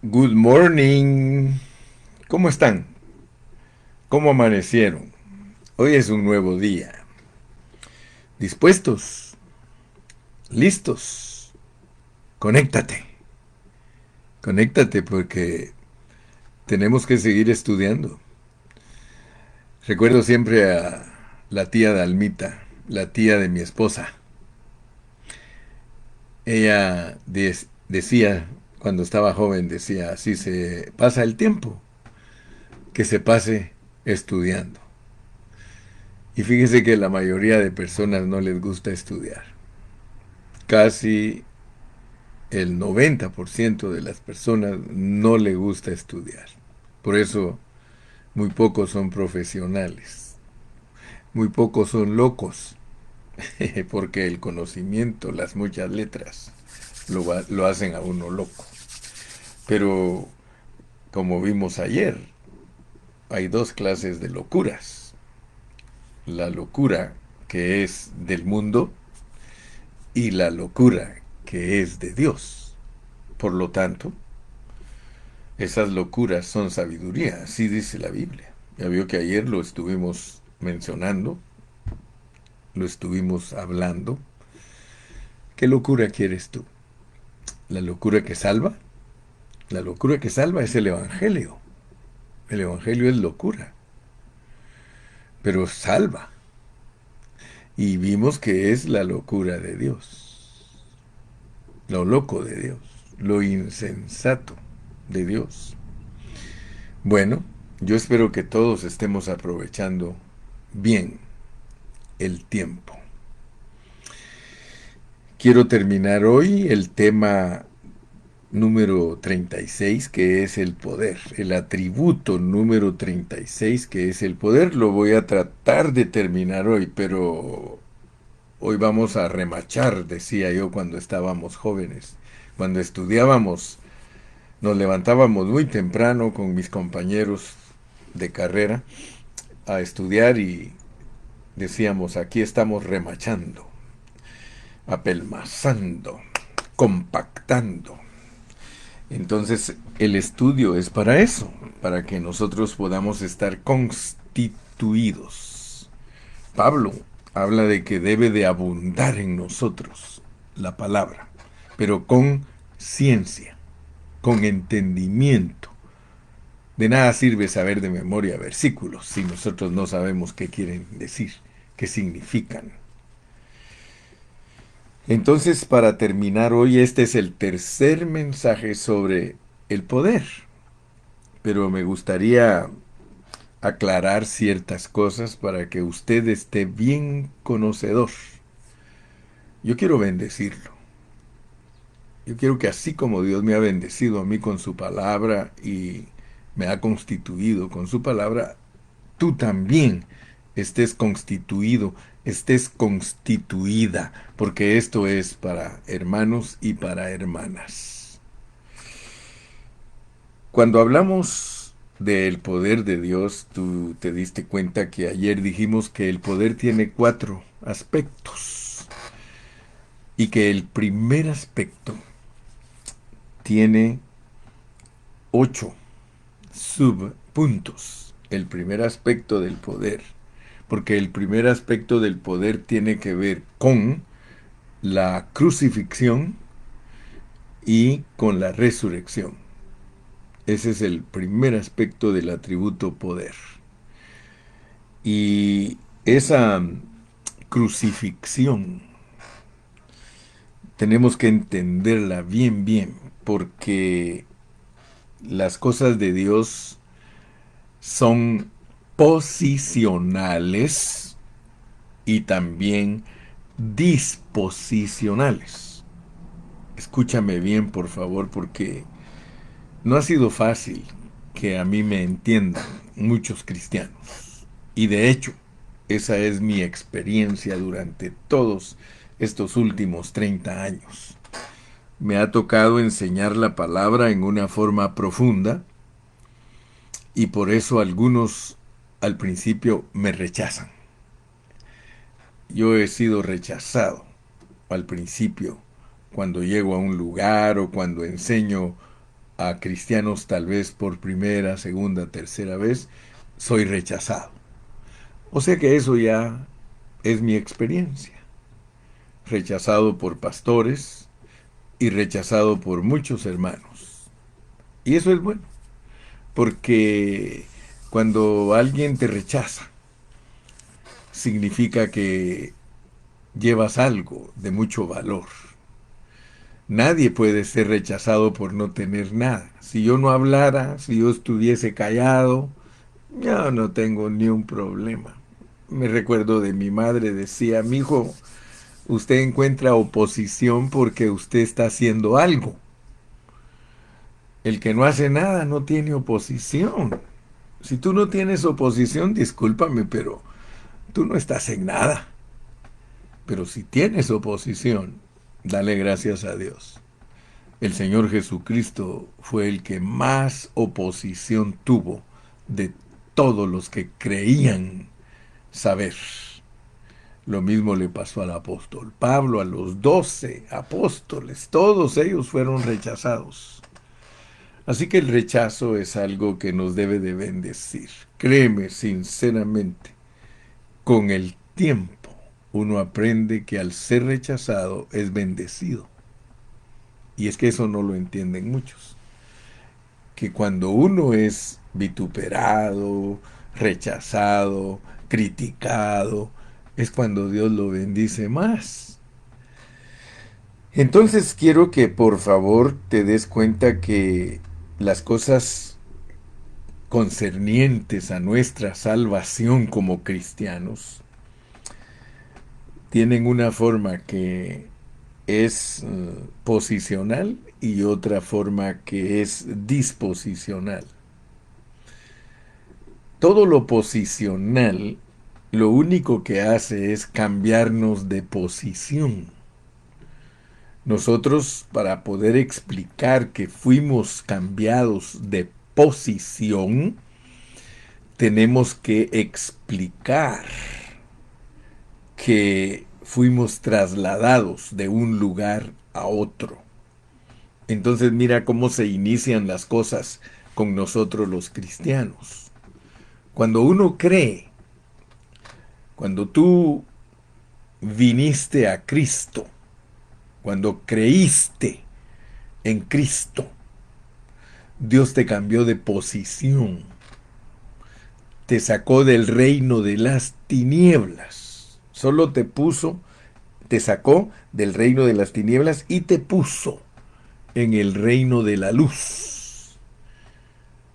Good morning. ¿Cómo están? ¿Cómo amanecieron? Hoy es un nuevo día. ¿Dispuestos? ¿Listos? Conéctate. Conéctate porque tenemos que seguir estudiando. Recuerdo siempre a la tía Dalmita, la tía de mi esposa. Ella decía, cuando estaba joven, decía, así se pasa el tiempo, que se pase estudiando. Y fíjese que la mayoría de personas no les gusta estudiar. Casi el 90% de las personas no le gusta estudiar. Por eso muy pocos son profesionales, muy pocos son locos, porque el conocimiento, las muchas letras, lo hacen a uno loco. Pero como vimos ayer, hay dos clases de locuras. La locura que es del mundo y la locura que es de Dios. Por lo tanto, esas locuras son sabiduría, así dice la Biblia. Ya vio que ayer lo estuvimos mencionando, lo estuvimos hablando. ¿Qué locura quieres tú? ¿La locura que salva? La locura que salva es el Evangelio. El Evangelio es locura, pero salva. Y vimos que es la locura de Dios, lo loco de Dios, lo insensato de Dios. Bueno, yo espero que todos estemos aprovechando bien el tiempo. Quiero terminar hoy el tema número 36, que es el poder. El atributo número 36, que es el poder, lo voy a tratar de terminar hoy, pero hoy vamos a remachar, decía yo cuando estábamos jóvenes. Cuando estudiábamos, nos levantábamos muy temprano con mis compañeros de carrera a estudiar y decíamos, aquí estamos remachando, apelmazando, compactando. Entonces, el estudio es para eso, para que nosotros podamos estar constituidos. Pablo habla de que debe de abundar en nosotros la palabra, pero con ciencia, con entendimiento. De nada sirve saber de memoria versículos si nosotros no sabemos qué quieren decir, qué significan. Entonces, para terminar hoy, este es el tercer mensaje sobre el poder. Pero me gustaría aclarar ciertas cosas para que usted esté bien conocedor. Yo quiero bendecirlo. Yo quiero que así como Dios me ha bendecido a mí con su palabra y me ha constituido con su palabra, tú también estés constituido, estés constituida, porque esto es para hermanos y para hermanas. Cuando hablamos del poder de Dios, tú te diste cuenta que ayer dijimos que el poder tiene cuatro aspectos y que el primer aspecto tiene 8 subpuntos. El primer aspecto del poder, porque el primer aspecto del poder tiene que ver con la crucifixión y con la resurrección. Ese es el primer aspecto del atributo poder. Y esa crucifixión tenemos que entenderla bien, bien, porque las cosas de Dios son posicionales y también disposicionales. Escúchame bien, por favor, porque no ha sido fácil que a mí me entiendan muchos cristianos. Y de hecho, esa es mi experiencia durante todos estos últimos 30 años. Me ha tocado enseñar la palabra en una forma profunda y por eso algunos al principio me rechazan. Yo he sido rechazado al principio cuando llego a un lugar o cuando enseño a cristianos tal vez por primera, segunda, tercera vez, soy rechazado. O sea que eso ya es mi experiencia. Rechazado por pastores y rechazado por muchos hermanos. Y eso es bueno, porque cuando alguien te rechaza, significa que llevas algo de mucho valor. Nadie puede ser rechazado por no tener nada. Si yo no hablara, si yo estuviese callado, yo no tengo ni un problema. Me recuerdo de mi madre, decía, mi hijo, usted encuentra oposición porque usted está haciendo algo. El que no hace nada no tiene oposición. Si tú no tienes oposición, discúlpame, pero tú no estás en nada. Pero si tienes oposición, dale gracias a Dios. El Señor Jesucristo fue el que más oposición tuvo de todos los que creían saber. Lo mismo le pasó al apóstol Pablo, a los 12 apóstoles, todos ellos fueron rechazados. Así que el rechazo es algo que nos debe de bendecir. Créeme sinceramente, con el tiempo uno aprende que al ser rechazado es bendecido. Y es que eso no lo entienden muchos. Que cuando uno es vituperado, rechazado, criticado, es cuando Dios lo bendice más. Entonces quiero que por favor te des cuenta que las cosas concernientes a nuestra salvación como cristianos tienen una forma que es posicional y otra forma que es disposicional. Todo lo posicional lo único que hace es cambiarnos de posición. Nosotros, para poder explicar que fuimos cambiados de posición, tenemos que explicar que fuimos trasladados de un lugar a otro. Entonces mira cómo se inician las cosas con nosotros los cristianos. Cuando uno cree, cuando tú viniste a Cristo, cuando creíste en Cristo, Dios te cambió de posición, te sacó del reino de las tinieblas, solo te sacó del reino de las tinieblas y te puso en el reino de la luz.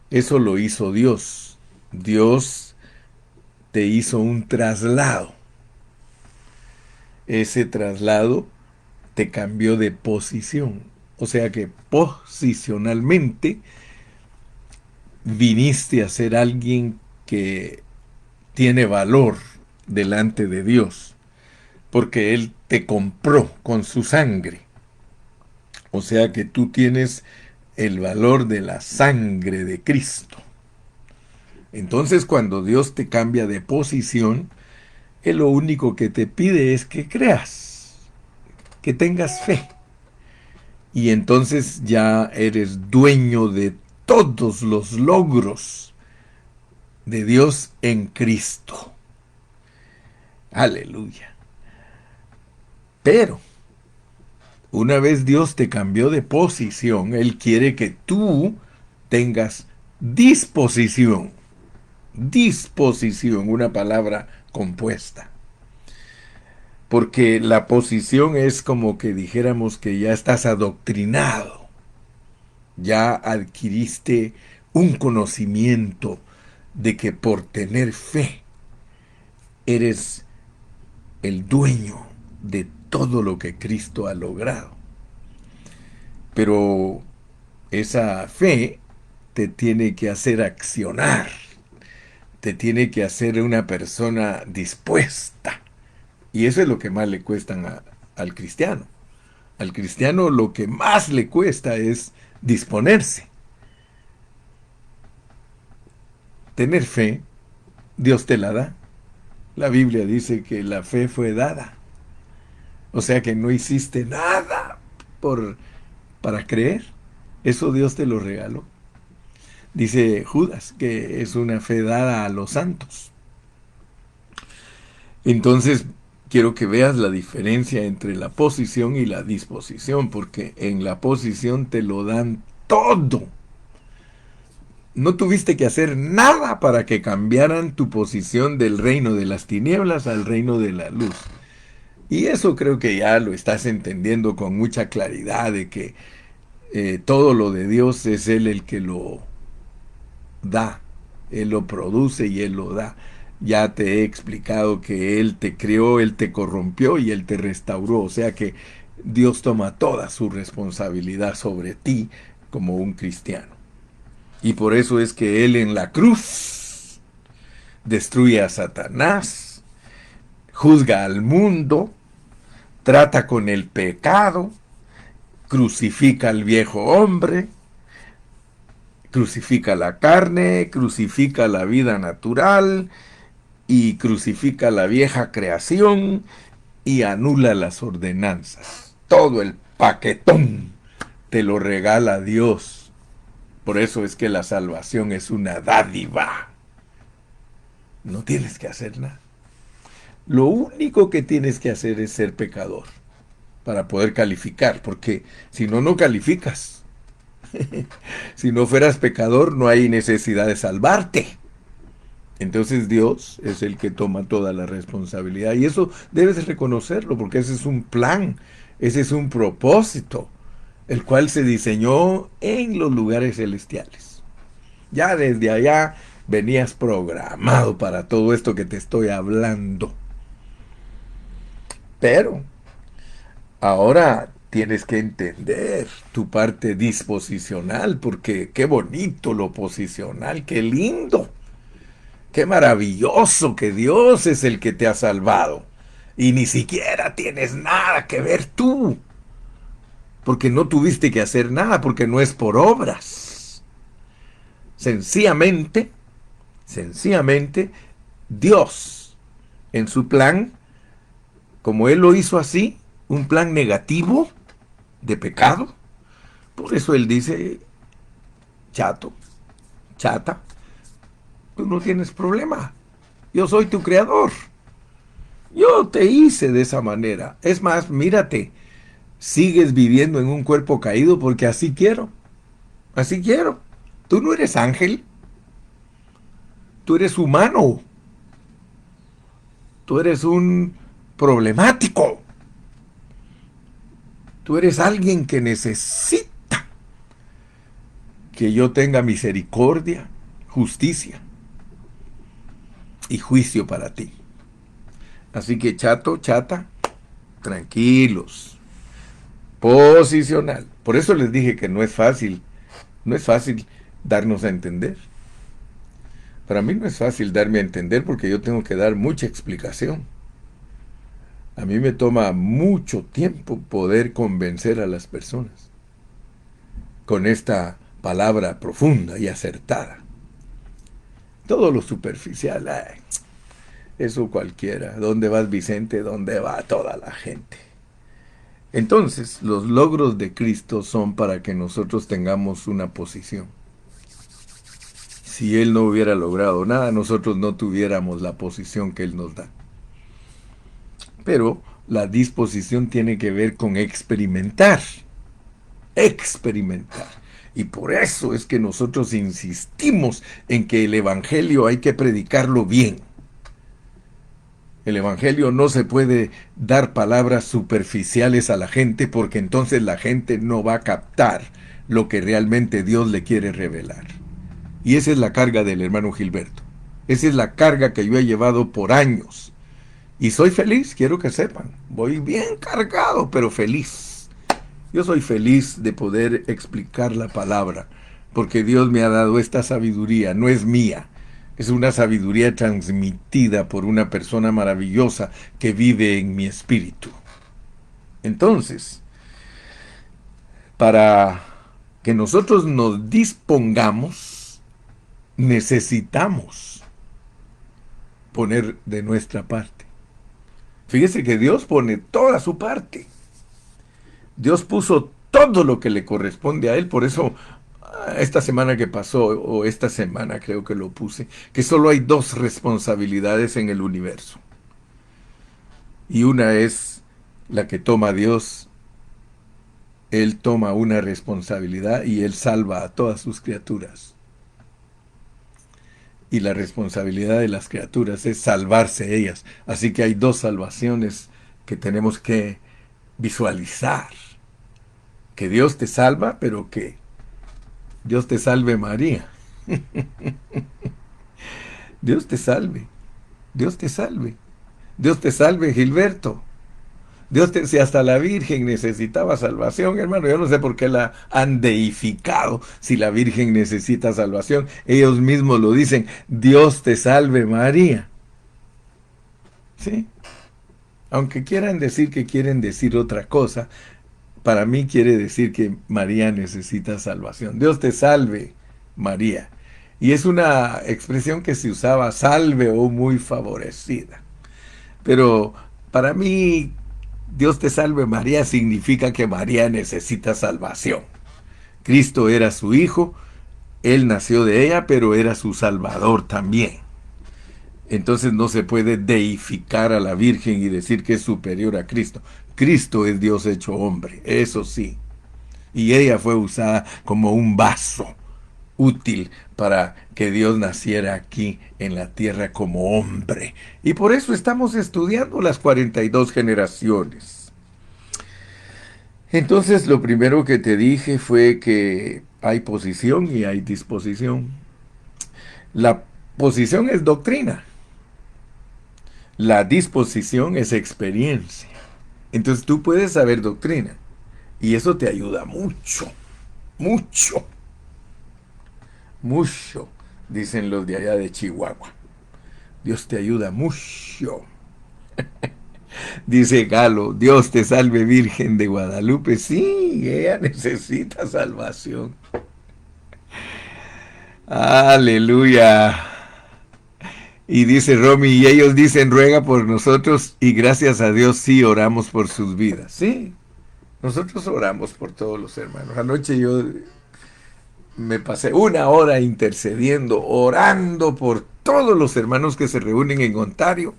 Eso lo hizo Dios. Dios te hizo un traslado. Ese traslado te cambió de posición. O sea que posicionalmente viniste a ser alguien que tiene valor delante de Dios, porque Él te compró con su sangre. O sea que tú tienes el valor de la sangre de Cristo. Entonces cuando Dios te cambia de posición, Él lo único que te pide es que creas, que tengas fe. Y entonces ya eres dueño de todos los logros de Dios en Cristo. Aleluya. Pero una vez Dios te cambió de posición, Él quiere que tú tengas disposición. Disposición, una palabra compuesta. Porque la posición es como que dijéramos que ya estás adoctrinado. Ya adquiriste un conocimiento de que por tener fe eres el dueño de todo lo que Cristo ha logrado. Pero esa fe te tiene que hacer accionar, te tiene que hacer una persona dispuesta. Y eso es lo que más le cuesta al cristiano. Al cristiano lo que más le cuesta es disponerse. Tener fe, Dios te la da. La Biblia dice que la fe fue dada. O sea que no hiciste nada para creer. Eso Dios te lo regaló. Dice Judas que es una fe dada a los santos. Entonces, quiero que veas la diferencia entre la posición y la disposición, porque en la posición te lo dan todo. No tuviste que hacer nada para que cambiaran tu posición del reino de las tinieblas al reino de la luz. Y eso creo que ya lo estás entendiendo con mucha claridad, de que todo lo de Dios es Él el que lo da, Él lo produce y Él lo da. Ya te he explicado que Él te creó, Él te corrompió y Él te restauró. O sea que Dios toma toda su responsabilidad sobre ti como un cristiano. Y por eso es que Él en la cruz destruye a Satanás, juzga al mundo, trata con el pecado, crucifica al viejo hombre, crucifica la carne, crucifica la vida natural y crucifica la vieja creación y anula las ordenanzas. Todo el paquetón te lo regala Dios. Por eso es que la salvación es una dádiva. No tienes que hacer nada. Lo único que tienes que hacer es ser pecador para poder calificar, porque si no, no calificas. Si no fueras pecador, no hay necesidad de salvarte. Entonces Dios es el que toma toda la responsabilidad. Y eso debes reconocerlo, porque ese es un plan, ese es un propósito, el cual se diseñó en los lugares celestiales. Ya desde allá venías programado para todo esto que te estoy hablando. Pero ahora tienes que entender tu parte disposicional, porque qué bonito lo posicional, qué lindo. Qué maravilloso que Dios es el que te ha salvado. Y ni siquiera tienes nada que ver tú. Porque no tuviste que hacer nada, porque no es por obras. Sencillamente, sencillamente, Dios, en su plan, como Él lo hizo así, un plan negativo de pecado, por eso Él dice, chato, chata, tú no tienes problema. Yo soy tu creador. Yo te hice de esa manera. Es más, mírate, sigues viviendo en un cuerpo caído porque así quiero. Así quiero. Tú no eres ángel. Tú eres humano. Tú eres un problemático. Tú eres alguien que necesita que yo tenga misericordia, justicia y juicio para ti. Así que chato, chata, tranquilos. Posicional. Por eso les dije que no es fácil. No es fácil darnos a entender. Para mí no es fácil darme a entender porque yo tengo que dar mucha explicación. A mí me toma mucho tiempo poder convencer a las personas con esta palabra profunda y acertada. Todo lo superficial, ay, eso cualquiera. ¿Dónde vas, Vicente? ¿Dónde va toda la gente? Entonces, los logros de Cristo son para que nosotros tengamos una posición. Si Él no hubiera logrado nada, nosotros no tuviéramos la posición que Él nos da. Pero la disposición tiene que ver con experimentar. Experimentar. Y por eso es que nosotros insistimos en que el Evangelio hay que predicarlo bien. El Evangelio no se puede dar palabras superficiales a la gente, porque entonces la gente no va a captar lo que realmente Dios le quiere revelar. Y esa es la carga del hermano Gilberto. Esa es la carga que yo he llevado por años. Y soy feliz, quiero que sepan. Voy bien cargado, pero feliz. Yo soy feliz de poder explicar la palabra, porque Dios me ha dado esta sabiduría, no es mía. Es una sabiduría transmitida por una persona maravillosa que vive en mi espíritu. Entonces, para que nosotros nos dispongamos, necesitamos poner de nuestra parte. Fíjese que Dios pone toda su parte. Dios puso todo lo que le corresponde a Él. Por eso, esta semana que pasó, o esta semana creo que lo puse, que solo hay dos responsabilidades en el universo. Y una es la que toma Dios. Él toma una responsabilidad y Él salva a todas sus criaturas. Y la responsabilidad de las criaturas es salvarse ellas. Así que hay dos salvaciones que tenemos que visualizar. Que Dios te salva, pero que Dios te salve María. Dios te salve. Dios te salve. Dios te salve Gilberto. Si hasta la Virgen necesitaba salvación, hermano, yo no sé por qué la han deificado si la Virgen necesita salvación. Ellos mismos lo dicen, Dios te salve María. ¿Sí? Aunque quieran decir que quieren decir otra cosa, para mí quiere decir que María necesita salvación. Dios te salve María. Y es una expresión que se usaba salve o muy favorecida. Pero para mí, Dios te salve María significa que María necesita salvación. Cristo era su hijo, Él nació de ella, pero era su salvador también. Entonces no se puede deificar a la Virgen y decir que es superior a Cristo. Cristo es Dios hecho hombre, eso sí. Y ella fue usada como un vaso útil para que Dios naciera aquí en la tierra como hombre. Y por eso estamos estudiando las 42 generaciones. Entonces lo primero que te dije fue que hay posición y hay disposición. La posición es doctrina. La disposición es experiencia. Entonces tú puedes saber doctrina y eso te ayuda mucho, mucho, mucho, dicen los de allá de Chihuahua. Dios te ayuda mucho. Dice Galo, Dios te salve Virgen de Guadalupe. Sí, ella necesita salvación. Aleluya. Y dice Romy, y ellos dicen, ruega por nosotros, y gracias a Dios sí oramos por sus vidas. Sí, nosotros oramos por todos los hermanos. Anoche yo me pasé una hora intercediendo, orando por todos los hermanos que se reúnen en Ontario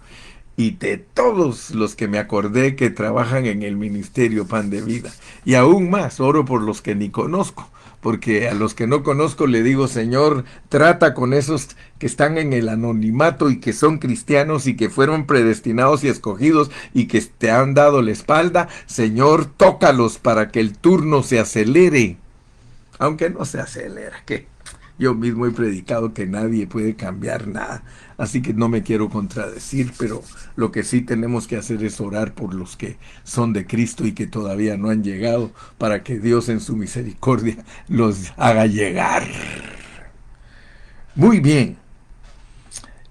y de todos los que me acordé que trabajan en el Ministerio Pan de Vida. Y aún más, oro por los que ni conozco, porque a los que no conozco le digo, Señor, trata con esos que están en el anonimato y que son cristianos y que fueron predestinados y escogidos y que te han dado la espalda. Señor, tócalos para que el turno se acelere. Aunque no se acelera, que yo mismo he predicado que nadie puede cambiar nada, así que no me quiero contradecir, pero lo que sí tenemos que hacer es orar por los que son de Cristo y que todavía no han llegado, para que Dios en su misericordia los haga llegar. Muy bien.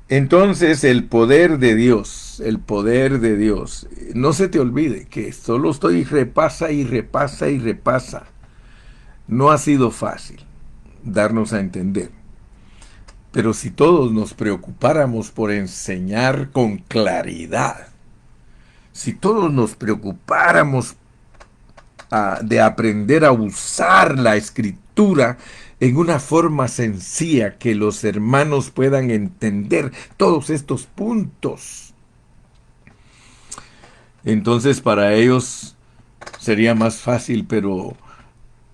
Entonces el poder de Dios, no se te olvide que solo estoy repasa y repasa y repasa. No ha sido fácil darnos a entender. Pero si todos nos preocupáramos por enseñar con claridad, si todos nos preocupáramos de aprender a usar la escritura en una forma sencilla que los hermanos puedan entender todos estos puntos, entonces para ellos sería más fácil, pero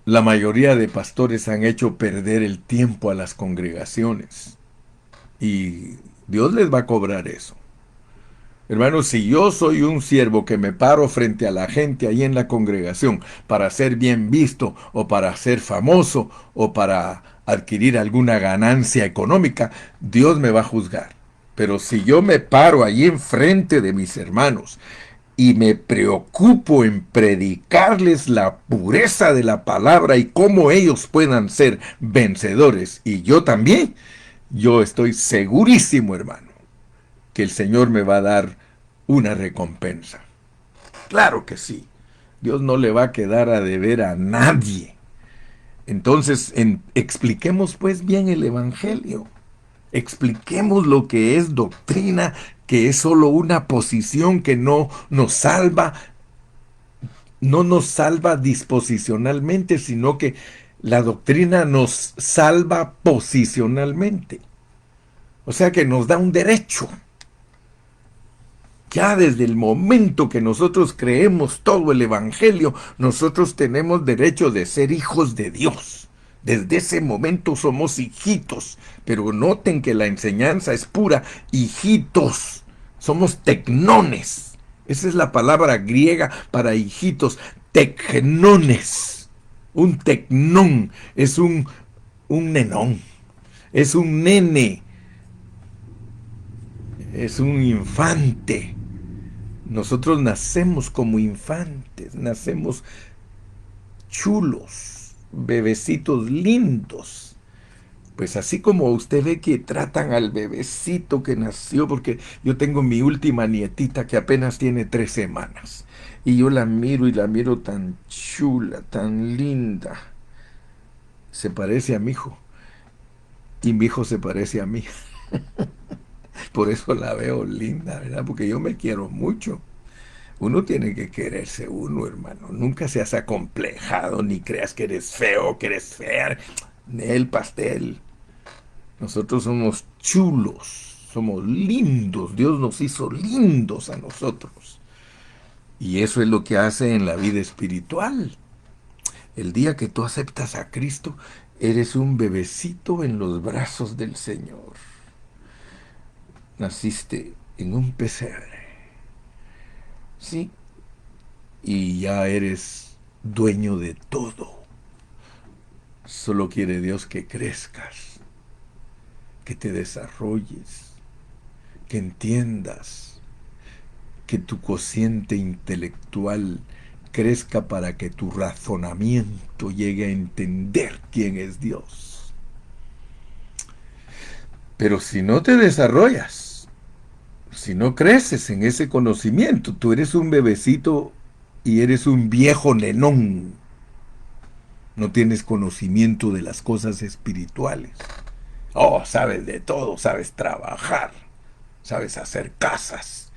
la mayoría de pastores han hecho perder el tiempo a las congregaciones. Y Dios les va a cobrar eso. Hermanos, si yo soy un siervo que me paro frente a la gente ahí en la congregación para ser bien visto o para ser famoso o para adquirir alguna ganancia económica, Dios me va a juzgar. Pero si yo me paro ahí enfrente de mis hermanos y me preocupo en predicarles la pureza de la palabra y cómo ellos puedan ser vencedores, y yo también, yo estoy segurísimo, hermano, que el Señor me va a dar una recompensa. Claro que sí. Dios no le va a quedar a deber a nadie. Entonces, expliquemos pues bien el Evangelio. Expliquemos lo que es doctrina, que es solo una posición que no nos salva. no nos salva disposicionalmente, sino que la doctrina nos salva posicionalmente. O sea que nos da un derecho. Ya desde el momento que nosotros creemos todo el Evangelio, nosotros tenemos derecho de ser hijos de Dios. Desde ese momento somos hijitos. Pero noten que la enseñanza es pura. Hijitos. Somos tecnones. Esa es la palabra griega para hijitos. Tecnones. Un tecnón es un nenón. Es un nene. Es un infante. Nosotros nacemos como infantes, nacemos chulos, bebecitos lindos. Pues así como usted ve que tratan al bebecito que nació, porque yo tengo mi última nietita que apenas tiene 3 semanas. Y yo la miro y la miro tan chula, tan linda. Se parece a mi hijo. Y mi hijo se parece a mí. Por eso la veo linda, ¿verdad? Porque yo me quiero mucho. Uno tiene que quererse uno, hermano. Nunca seas acomplejado, ni creas que eres feo, que eres fea. El pastel. Nosotros somos chulos, somos lindos. Dios nos hizo lindos a nosotros. Y eso es lo que hace en la vida espiritual. El día que tú aceptas a Cristo, eres un bebecito en los brazos del Señor. Naciste en un pesebre. Sí, y ya eres dueño de todo. Solo quiere Dios que crezcas, que te desarrolles, que entiendas, que tu cociente intelectual crezca para que tu razonamiento llegue a entender quién es Dios. Pero si no te desarrollas, si no creces en ese conocimiento, tú eres un bebecito y eres un viejo nenón. No tienes conocimiento de las cosas espirituales. Oh, sabes de todo, sabes trabajar, sabes hacer casas,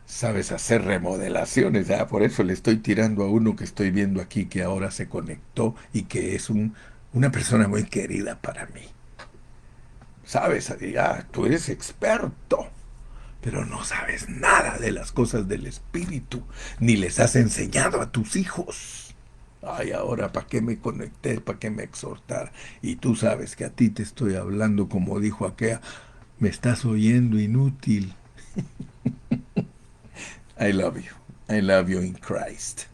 sabes hacer remodelaciones. Ah, por eso le estoy tirando a uno que estoy viendo aquí que ahora se conectó y que es una persona muy querida para mí. Sabes, ya, tú eres experto, pero no sabes nada de las cosas del espíritu, ni les has enseñado a tus hijos. Ay, ahora, ¿para qué me conecté? ¿Para qué me exhortar? Y tú sabes que a ti te estoy hablando, como dijo aquella, me estás oyendo, inútil. I love you. I love you in Christ.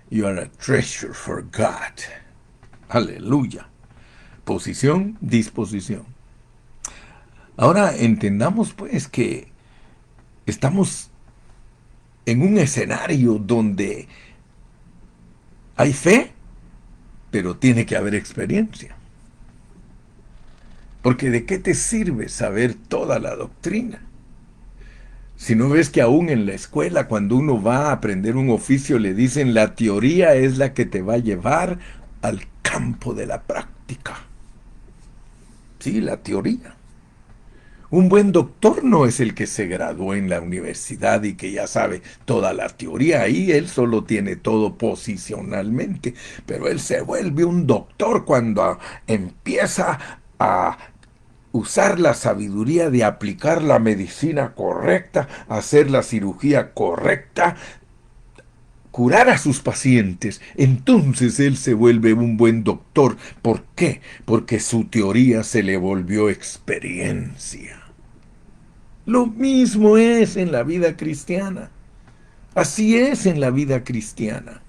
You are a treasure for God. Aleluya. Posición, disposición. Ahora entendamos pues que estamos en un escenario donde hay fe, pero tiene que haber experiencia. Porque ¿de qué te sirve saber toda la doctrina? Si no ves que aún en la escuela, cuando uno va a aprender un oficio, le dicen la teoría es la que te va a llevar al campo de la práctica. Sí, la teoría. Un buen doctor no es el que se graduó en la universidad y que ya sabe toda la teoría. Ahí él solo tiene todo posicionalmente. Pero él se vuelve un doctor cuando empieza a usar la sabiduría de aplicar la medicina correcta, hacer la cirugía correcta, curar a sus pacientes. Entonces él se vuelve un buen doctor. ¿Por qué? Porque su teoría se le volvió experiencia. Lo mismo es en la vida cristiana. Así es en la vida cristiana.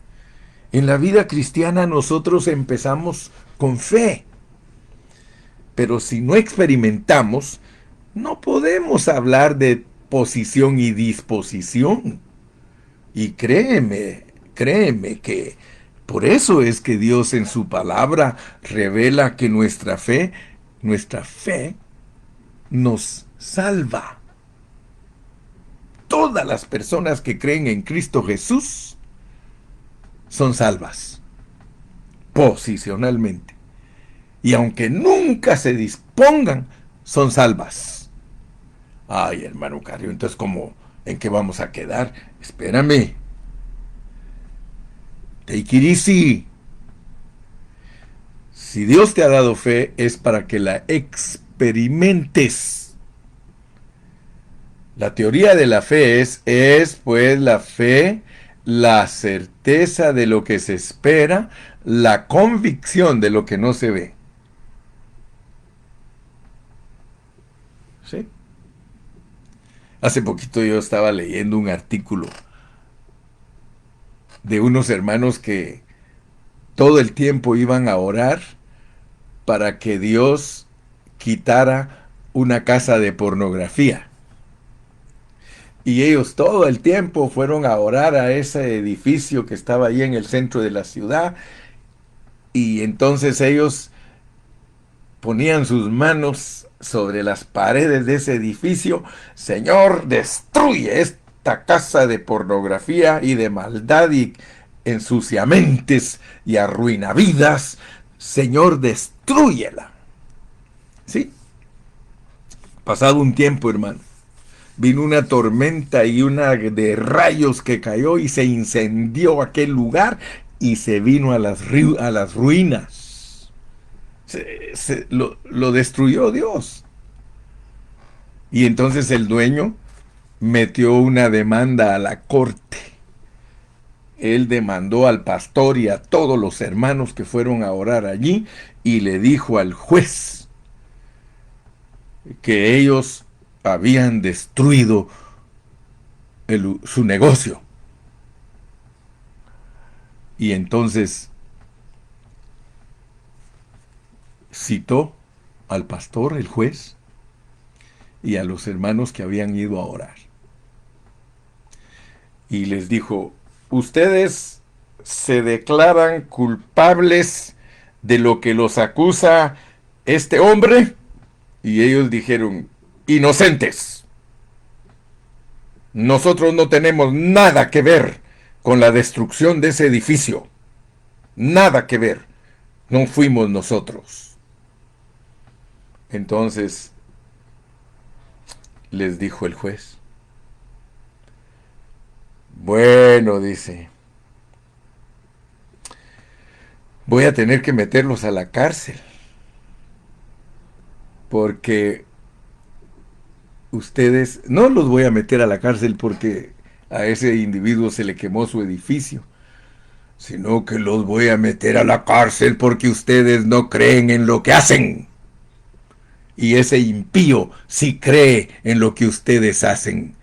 En la vida cristiana nosotros empezamos con fe. Pero si no experimentamos, no podemos hablar de posición y disposición. Y créeme que por eso es que Dios en su palabra revela que nuestra fe nos salva. Todas las personas que creen en Cristo Jesús son salvas, posicionalmente. Y aunque nunca se dispongan, son salvas. Ay, hermano Carrio, entonces, ¿cómo? ¿En qué vamos a quedar? Espérame. Take it easy. Si Dios te ha dado fe, es para que la experimentes. La teoría de la fe es pues la fe, la certeza de lo que se espera, la convicción de lo que no se ve. ¿Sí? Hace poquito yo estaba leyendo un artículo de unos hermanos que todo el tiempo iban a orar para que Dios quitara una casa de pornografía. Y ellos todo el tiempo fueron a orar a ese edificio que estaba ahí en el centro de la ciudad. Y entonces ellos ponían sus manos sobre las paredes de ese edificio. Señor, destruye esta casa de pornografía y de maldad y ensuciamentes y arruinavidas. Señor, destrúyela. ¿Sí? Pasado un tiempo, hermano, vino una tormenta y una de rayos que cayó y se incendió aquel lugar y se vino a las ruinas. Lo destruyó Dios. Y entonces el dueño metió una demanda a la corte. Él demandó al pastor y a todos los hermanos que fueron a orar allí y le dijo al juez que ellos habían destruido su negocio. Y entonces citó al pastor, el juez, y a los hermanos que habían ido a orar. Y les dijo, ustedes se declaran culpables de lo que los acusa este hombre. Y ellos dijeron, inocentes. Nosotros no tenemos nada que ver con la destrucción de ese edificio. Nada que ver. No fuimos nosotros. Entonces les dijo el juez. Bueno, dice, voy a tener que meterlos a la cárcel. Porque ustedes, no los voy a meter a la cárcel porque a ese individuo se le quemó su edificio, sino que los voy a meter a la cárcel porque ustedes no creen en lo que hacen. Y ese impío sí cree en lo que ustedes hacen.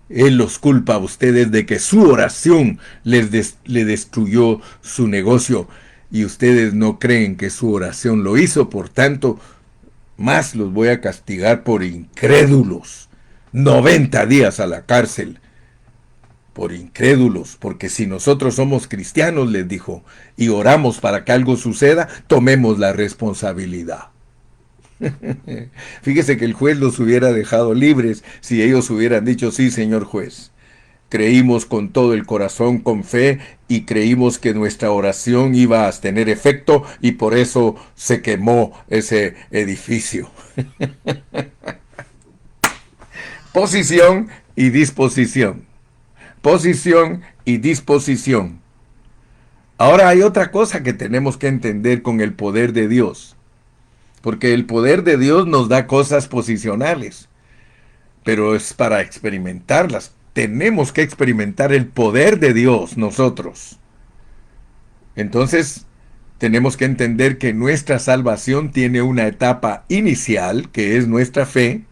Él los culpa a ustedes de que su oración le destruyó su negocio. Y ustedes no creen que su oración lo hizo, por tanto, más los voy a castigar por incrédulos. 90 días a la cárcel. Por incrédulos, porque si nosotros somos cristianos, les dijo, y oramos para que algo suceda, tomemos la responsabilidad. Fíjese que el juez los hubiera dejado libres si ellos hubieran dicho, sí, señor juez, creímos con todo el corazón, con fe, y creímos que nuestra oración iba a tener efecto, y por eso se quemó ese edificio. Posición y disposición. Posición y disposición. Ahora hay otra cosa que tenemos que entender con el poder de Dios. Porque el poder de Dios nos da cosas posicionales, pero es para experimentarlas. Tenemos que experimentar el poder de Dios nosotros. Entonces, tenemos que entender que nuestra salvación tiene una etapa inicial, que es nuestra fe.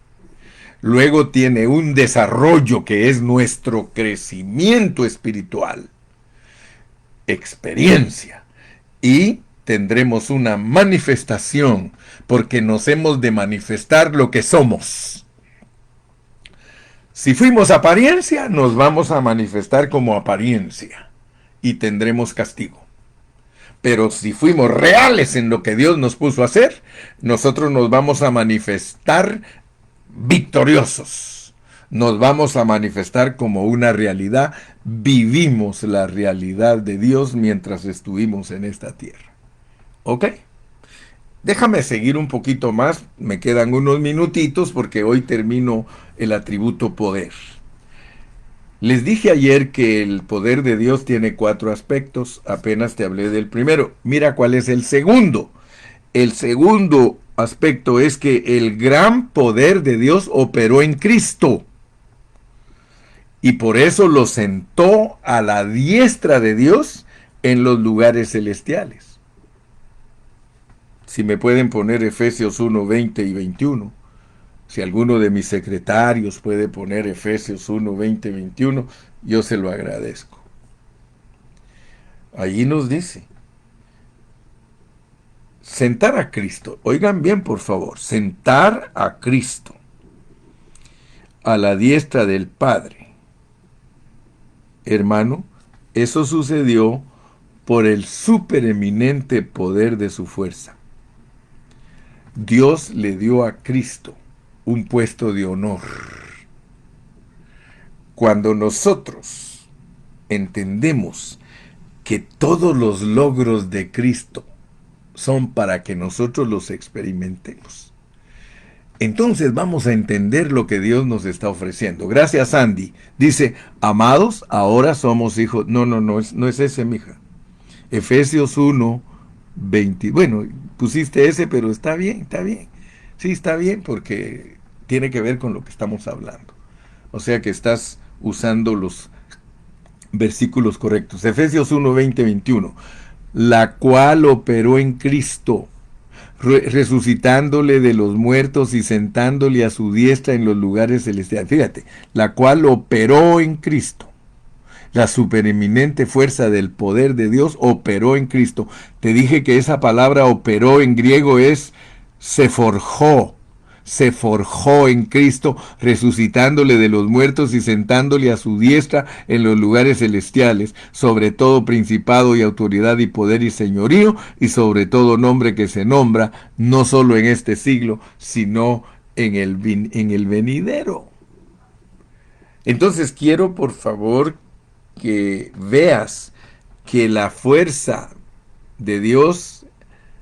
Luego tiene un desarrollo, que es nuestro crecimiento espiritual. Experiencia. Y tendremos una manifestación, porque nos hemos de manifestar lo que somos. Si fuimos apariencia, nos vamos a manifestar como apariencia y tendremos castigo. Pero si fuimos reales en lo que Dios nos puso a hacer, nosotros nos vamos a manifestar victoriosos. Nos vamos a manifestar como una realidad. Vivimos la realidad de Dios mientras estuvimos en esta tierra. ¿Ok? Déjame seguir un poquito más, me quedan unos minutitos porque hoy termino el atributo poder. Les dije ayer que el poder de Dios tiene 4 aspectos, apenas te hablé del primero. Mira cuál es el segundo. El segundo aspecto es que el gran poder de Dios operó en Cristo y por eso lo sentó a la diestra de Dios en los lugares celestiales. Si me pueden poner Efesios 1, 20 y 21. Si alguno de mis secretarios puede poner Efesios 1, 20 y 21, yo se lo agradezco. Allí nos dice, sentar a Cristo. Oigan bien, por favor, sentar a Cristo a la diestra del Padre. Hermano, eso sucedió por el supereminente poder de su fuerza. Dios le dio a Cristo un puesto de honor. Cuando nosotros entendemos que todos los logros de Cristo son para que nosotros los experimentemos, entonces vamos a entender lo que Dios nos está ofreciendo. Gracias, Andy. Dice, amados, ahora somos hijos. No es ese, mija. Efesios 1, 20. Bueno, pusiste ese, pero está bien, está bien. Sí, está bien, porque tiene que ver con lo que estamos hablando. O sea que estás usando los versículos correctos. Efesios 1, 20, 21. La cual operó en Cristo, resucitándole de los muertos y sentándole a su diestra en los lugares celestiales. Fíjate, la cual operó en Cristo. La supereminente fuerza del poder de Dios operó en Cristo. Te dije que esa palabra operó en griego es se forjó en Cristo, resucitándole de los muertos y sentándole a su diestra en los lugares celestiales, sobre todo principado y autoridad y poder y señorío, y sobre todo nombre que se nombra, no solo en este siglo, sino en el venidero. Entonces quiero, por favor, que veas que la fuerza de Dios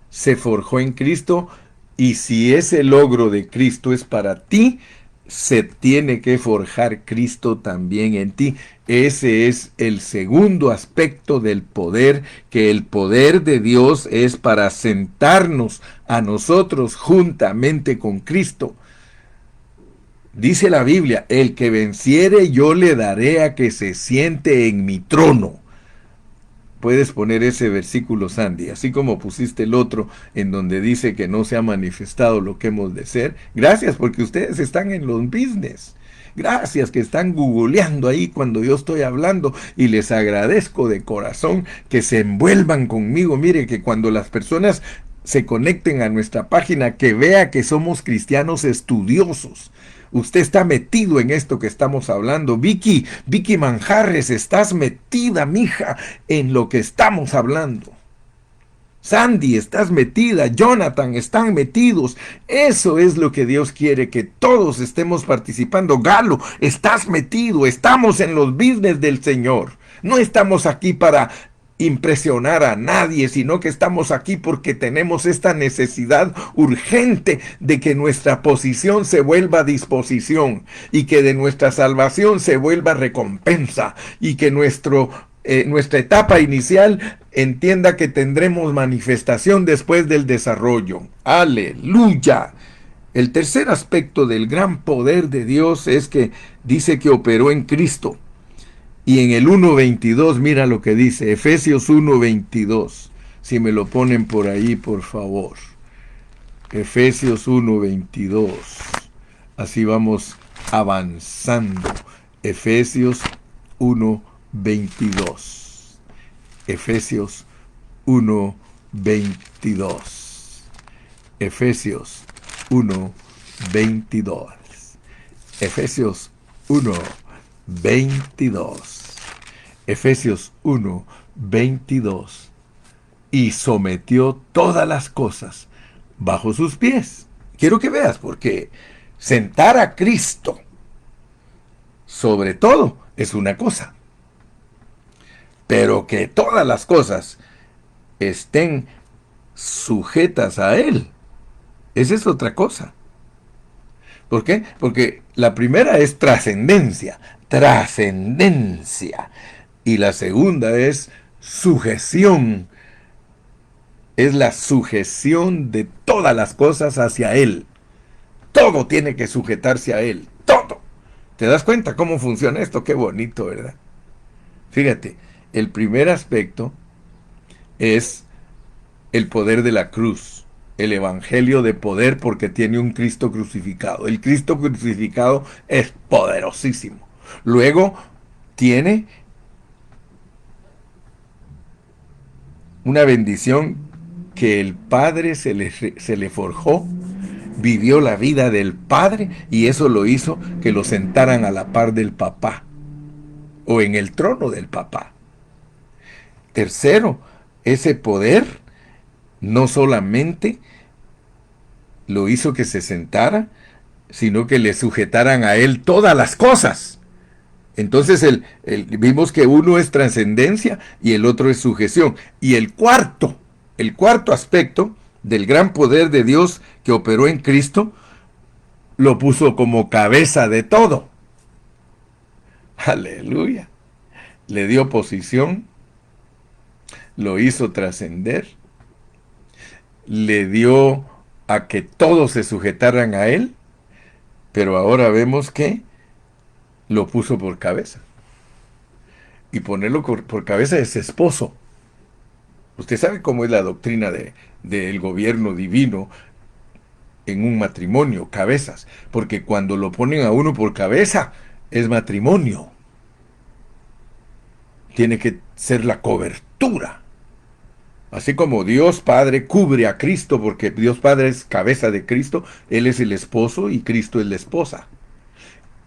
se forjó en Cristo, y si ese logro de Cristo es para ti, se tiene que forjar Cristo también en ti. Ese es el segundo aspecto del poder, que el poder de Dios es para sentarnos a nosotros juntamente con Cristo. Dice la Biblia, el que venciere yo le daré a que se siente en mi trono. Puedes poner ese versículo, Sandy, así como pusiste el otro en donde dice que no se ha manifestado lo que hemos de ser. Gracias, porque ustedes están en los business. Gracias que están googleando ahí cuando yo estoy hablando, y les agradezco de corazón que se envuelvan conmigo. Mire que cuando las personas se conecten a nuestra página, que vea que somos cristianos estudiosos. Usted está metido en esto que estamos hablando. Vicky Manjarres, estás metida, mija, en lo que estamos hablando. Sandy, estás metida. Jonathan, están metidos. Eso es lo que Dios quiere, que todos estemos participando. Galo, estás metido. Estamos en los business del Señor. No estamos aquí para impresionar a nadie, sino que estamos aquí porque tenemos esta necesidad urgente de que nuestra posición se vuelva disposición, y que de nuestra salvación se vuelva recompensa, y que nuestra etapa inicial entienda que tendremos manifestación después del desarrollo. ¡Aleluya! El tercer aspecto del gran poder de Dios es que dice que operó en Cristo. Y en el 1.22, mira lo que dice, Efesios 1.22. Si me lo ponen por ahí, por favor. Efesios 1.22. Así vamos avanzando. Efesios 1.22. Efesios 1.22. Efesios 1.22. Efesios 1.22. Efesios 1:22. Y sometió todas las cosas bajo sus pies. Quiero que veas, porque sentar a Cristo sobre todo es una cosa, pero que todas las cosas estén sujetas a Él, esa es otra cosa. ¿Por qué? Porque la primera es trascendencia. trascendencia. Y la segunda es sujeción. Es la sujeción de todas las cosas hacia Él. Todo tiene que sujetarse a Él. Todo. ¿Te das cuenta cómo funciona esto? Qué bonito, ¿verdad? Fíjate, el primer aspecto es el poder de la cruz. El evangelio de poder porque tiene un Cristo crucificado. El Cristo crucificado es poderosísimo. Luego tiene una bendición que el Padre se le forjó, vivió la vida del Padre y eso lo hizo que lo sentaran a la par del papá o en el trono del papá. Tercero, ese poder no solamente lo hizo que se sentara, sino que le sujetaran a él todas las cosas. Entonces vimos que uno es trascendencia y el otro es sujeción. Y el cuarto aspecto del gran poder de Dios que operó en Cristo, lo puso como cabeza de todo. Aleluya. Le dio posición, lo hizo trascender, le dio a que todos se sujetaran a él, pero ahora vemos que lo puso por cabeza. Y ponerlo por cabeza es esposo. Usted sabe cómo es la doctrina del gobierno divino en un matrimonio, cabezas. Porque cuando lo ponen a uno por cabeza, es matrimonio. Tiene que ser la cobertura. Así como Dios Padre cubre a Cristo, porque Dios Padre es cabeza de Cristo, Él es el esposo y Cristo es la esposa.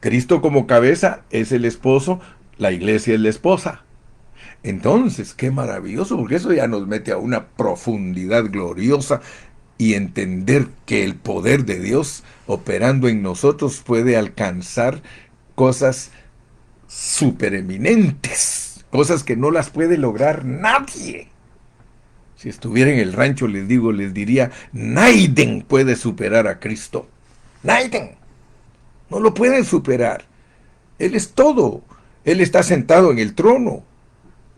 Cristo como cabeza es el esposo, la iglesia es la esposa. Entonces, qué maravilloso, porque eso ya nos mete a una profundidad gloriosa y entender que el poder de Dios operando en nosotros puede alcanzar cosas supereminentes, cosas que no las puede lograr nadie. Si estuviera en el rancho, les diría, nadie puede superar a Cristo. Nadie. No lo pueden superar. Él es todo. Él está sentado en el trono.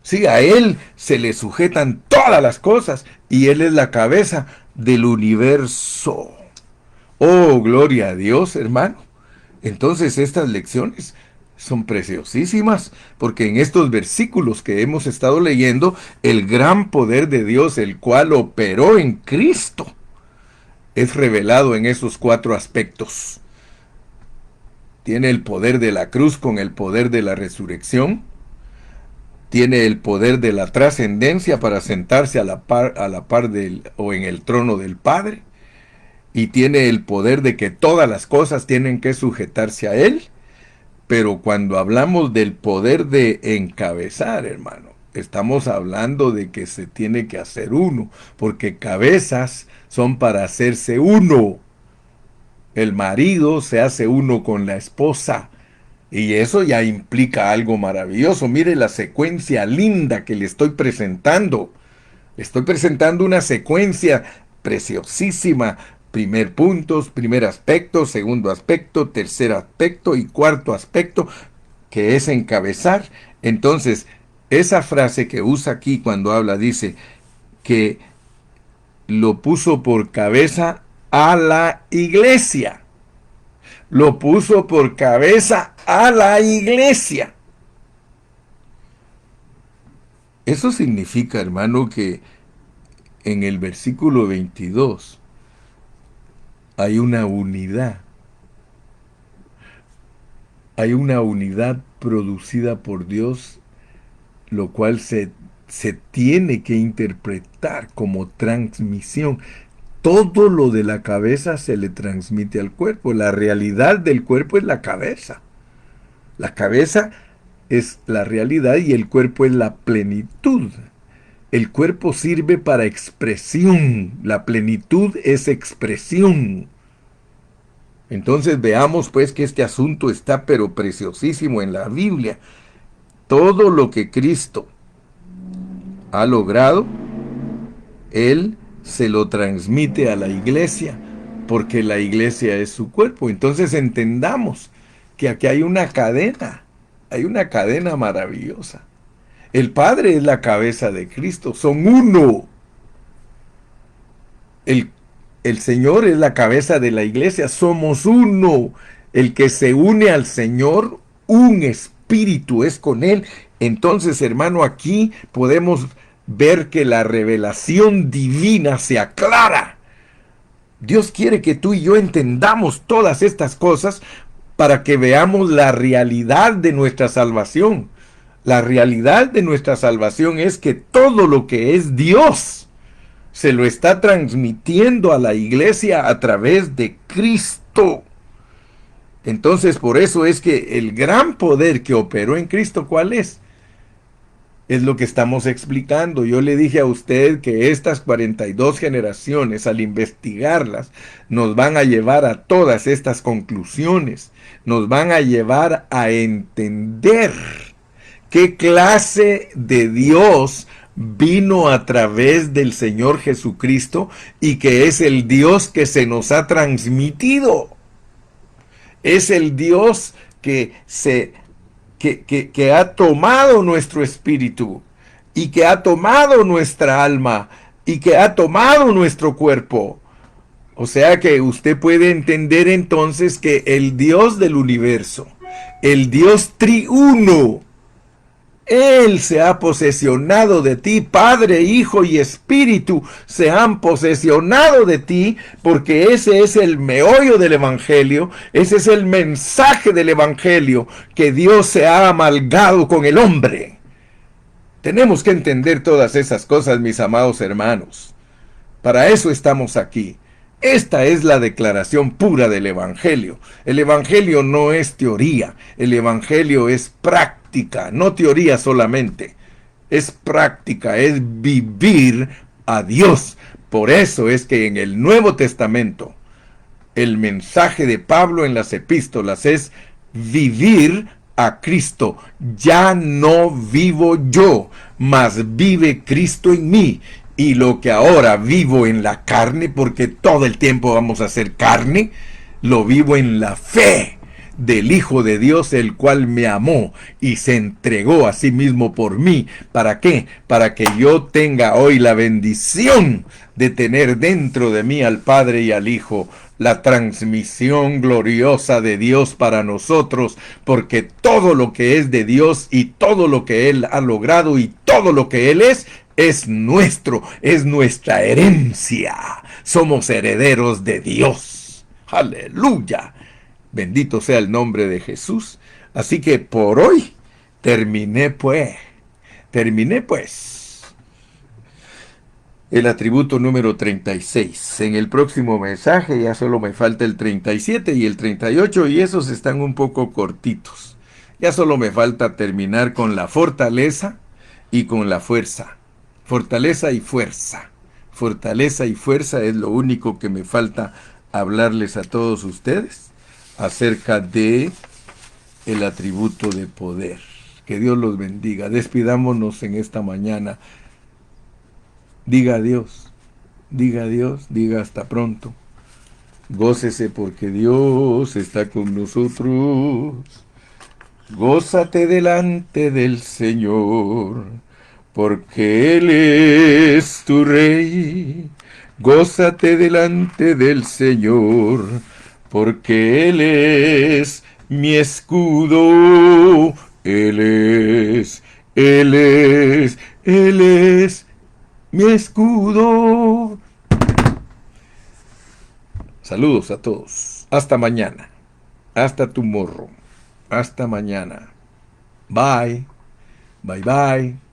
Sí, a Él se le sujetan todas las cosas y Él es la cabeza del universo. Oh, gloria a Dios, hermano. Entonces estas lecciones son preciosísimas porque en estos versículos que hemos estado leyendo, el gran poder de Dios, el cual operó en Cristo, es revelado en esos cuatro aspectos. Tiene el poder de la cruz con el poder de la resurrección. Tiene el poder de la trascendencia para sentarse a la par del, o en el trono del Padre. Y tiene el poder de que todas las cosas tienen que sujetarse a Él. Pero cuando hablamos del poder de encabezar, hermano, estamos hablando de que se tiene que hacer uno, porque cabezas son para hacerse uno. El marido se hace uno con la esposa. Y eso ya implica algo maravilloso. Mire la secuencia linda que le estoy presentando. Le estoy presentando una secuencia preciosísima. Primer aspecto, segundo aspecto, tercer aspecto y cuarto aspecto, que es encabezar. Entonces, esa frase que usa aquí cuando habla, dice que lo puso por cabeza a la iglesia. Lo puso por cabeza a la iglesia. Eso significa, hermano, que en el versículo 22 hay una unidad. Hay una unidad producida por Dios, lo cual se tiene que interpretar como transmisión. Todo lo de la cabeza se le transmite al cuerpo. La realidad del cuerpo es la cabeza. La cabeza es la realidad y el cuerpo es la plenitud. El cuerpo sirve para expresión. La plenitud es expresión. Entonces veamos pues que este asunto está pero preciosísimo en la Biblia. Todo lo que Cristo ha logrado, Él se lo transmite a la iglesia, porque la iglesia es su cuerpo. Entonces entendamos que aquí hay una cadena. Hay una cadena maravillosa. El Padre es la cabeza de Cristo, son uno. El, el Señor es la cabeza de la iglesia, somos uno. El que se une al Señor, un espíritu es con Él. Entonces, hermano, aquí podemos ver que la revelación divina se aclara. Dios quiere que tú y yo entendamos todas estas cosas para que veamos la realidad de nuestra salvación. La realidad de nuestra salvación es que todo lo que es Dios se lo está transmitiendo a la iglesia a través de Cristo. Entonces, por eso es que el gran poder que operó en Cristo, ¿cuál es? Es lo que estamos explicando. Yo le dije a usted que estas 42 generaciones, al investigarlas, nos van a llevar a todas estas conclusiones. Nos van a llevar a entender qué clase de Dios vino a través del Señor Jesucristo y que es el Dios que se nos ha transmitido. Es el Dios que ha tomado nuestro espíritu y que ha tomado nuestra alma y que ha tomado nuestro cuerpo. O sea que usted puede entender entonces que el Dios del universo, el Dios triuno, Él se ha posesionado de ti, Padre, Hijo y Espíritu se han posesionado de ti, porque ese es el meollo del Evangelio, ese es el mensaje del Evangelio, que Dios se ha amalgado con el hombre. Tenemos que entender todas esas cosas, mis amados hermanos. Para eso estamos aquí. Esta es la declaración pura del Evangelio. El Evangelio no es teoría, el Evangelio es práctica, no teoría solamente. Es práctica, es vivir a Dios. Por eso es que en el Nuevo Testamento, el mensaje de Pablo en las epístolas es vivir a Cristo. Ya no vivo yo, mas vive Cristo en mí. Y lo que ahora vivo en la carne, porque todo el tiempo vamos a ser carne, lo vivo en la fe del Hijo de Dios, el cual me amó y se entregó a sí mismo por mí. ¿Para qué? Para que yo tenga hoy la bendición de tener dentro de mí al Padre y al Hijo, la transmisión gloriosa de Dios para nosotros, porque todo lo que es de Dios y todo lo que Él ha logrado y todo lo que Él es nuestro, es nuestra herencia. Somos herederos de Dios. Aleluya. Bendito sea el nombre de Jesús. Así que por hoy terminé pues el atributo número 36. En el próximo mensaje ya solo me falta el 37 y el 38 y esos están un poco cortitos. Ya solo me falta terminar con la fortaleza y con la fuerza. Fortaleza y fuerza. Fortaleza y fuerza es lo único que me falta hablarles a todos ustedes acerca de el atributo de poder. Que Dios los bendiga. Despidámonos en esta mañana. Diga adiós, diga hasta pronto. Gócese porque Dios está con nosotros. Gózate delante del Señor, porque Él es tu Rey. Gózate delante del Señor, porque Él es mi escudo. Él es mi escudo. Saludos a todos. Hasta mañana. Hasta tomorrow. Hasta mañana. Bye. Bye bye.